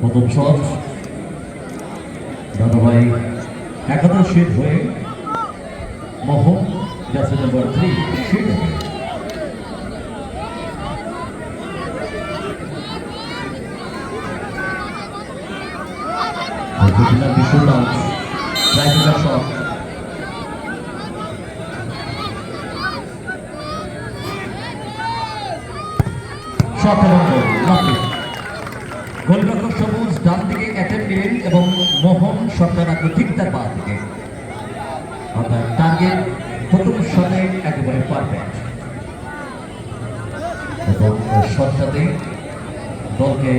প্রথম শট দাদাভাই একাদশের হয়ে মোহন জার্সি নম্বর 3 শিট গোলরক্ষক সবুজ ডান দিকে অ্যাটেম্প নিলেন এবং মোহন শটটা রাখলো ঠিক তার বাঁ দিকে, অর্থাৎ টার্গেট প্রথম শটে একেবারে পারফেক্ট। প্রথম শটটাতে দলকে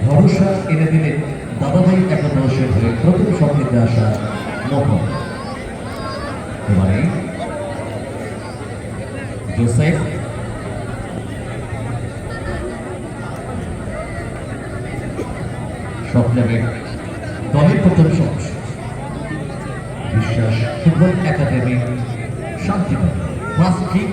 ভরসা এনে দিলেন দাদাভাই একাদশের হয়ে প্রথম শট নিতে আসা মোহন। এবারে জোসেফ শট নেবে দলের প্রথম শট। বিশ্বাস ফুটবল একাডেমি শান্তিপুর ক্লাস ঠিক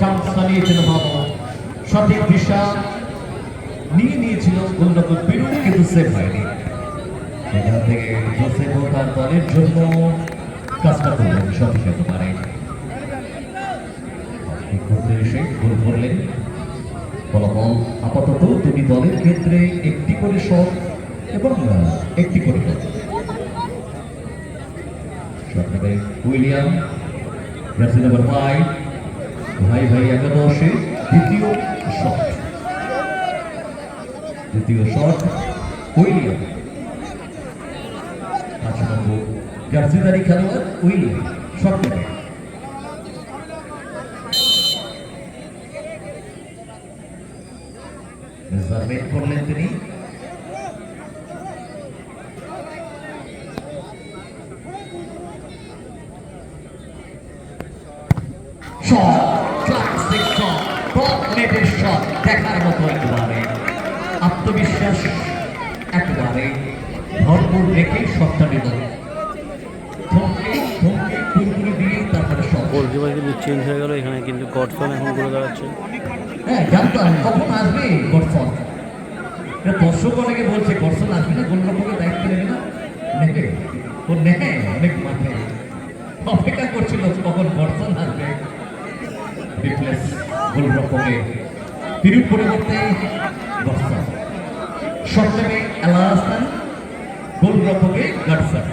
চান্স নিয়েছিল বাবু, সঠিক দিশা নিয়ে নিয়েছিল গোলরক্ষক বিরু, কিন্তু সেভ হয়নি। এখান থেকে জোসেফ তার দলের জন্য কাজটা করলেন সঠিক একেবারে করতে এসে গোল করলেন। ফলাফল আপাতত দুটি দলের ক্ষেত্রে একটি করে শট এবং একটি করে গোল। শট নেবে উইলিয়াম জার্সি নম্বর 5 ভাই ভাই একাদশে দ্বিতীয় শট উইলিয়াম, 5 নম্বর জার্সিধারী খেলোয়াড় উইলিয়াম শট নেবে। মেজারমেন্ট করলেন তিনি, দেখার মতো একেবারে আত্মবিশ্বাস একেবারে ভরপুর রেখে শটটা নিল, পুরোপুরি দিয়ে তারপরে গোলকিপার কিন্তু চেঞ্জ হয়ে গেল এখানে, কিন্তু গডসন এখন ঘুরে দাঁড়াচ্ছে। হ্যাঁ জানতাম কখন আসবে গডসন, দর্শক অনেকে বলছে গডসন আসবে না, গোলরক্ষকের দায়িত্ব নেবে না, নেবে ও নেয় অনেক মাঠে অপেক্ষা করছিল কখন গডসন আসবে। রিপ্লেস গোলরক্ষকে বিরূপ পরিবর্তে গডসন, শট নেবে আলাহাসান, গোলরক্ষকে গডসন।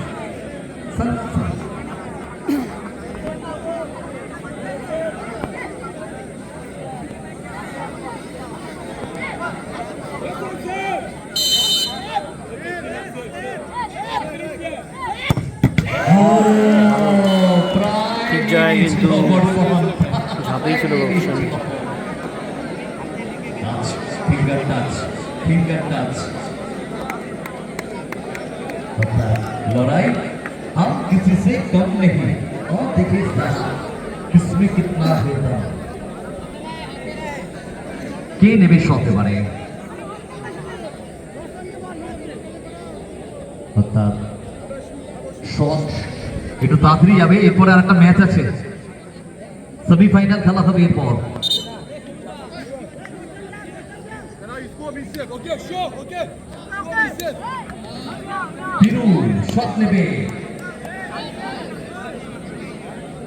ঠিক জায়গায় কিন্তু ঝাঁপিয়ে ছিল ফিঙ্গার টাচ लड़ाई हम किसी से कम नहीं और देखिए किसमें कितना है কে নেবে শট এবারে, অর্থাৎ শট একটু তাড়াতাড়ি যাবে, এরপরে আর একটা ম্যাচ আছে, সেমিফাইনাল খেলা হবে এরপর। বিরু শট নেবে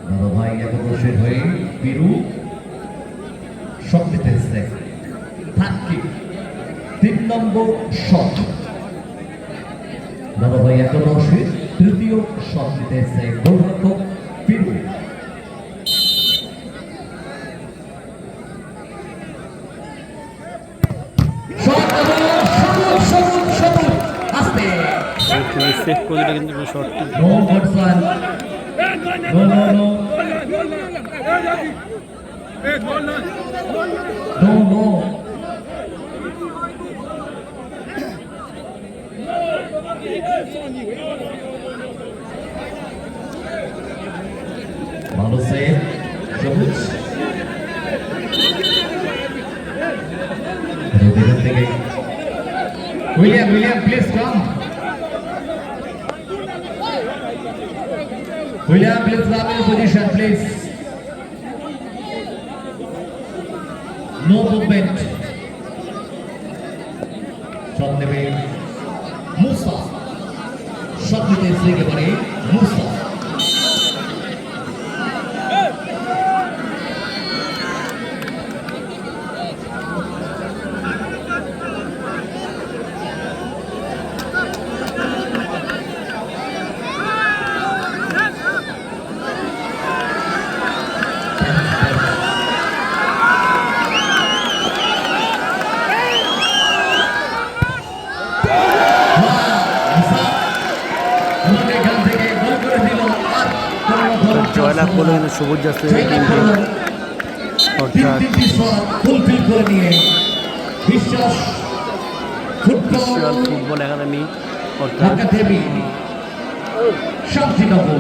দাদাভাই একাদশের হয়ে, বিরু শট নিতে এসছে, 3 নম্বর শট দাদাভাই একাদশের তৃতীয় শট নিতে এসছে গোলরক্ষক বিরু। সেভ করে কিন্তু শটটি no Godson, no no no no no ভালো সেভ সবুজ থেকে William please come William, please grab your position, please. No movement. Shot নেবে মুসা। শট নিতে এসে একেবারে মুসা। জয়লাভ করলো কিন্তু সবুজ জাতীয় টিমকে, অর্থাৎ বিশ্বাস ফুটবল একাডেমি, অর্থাৎ শান্তিনগর।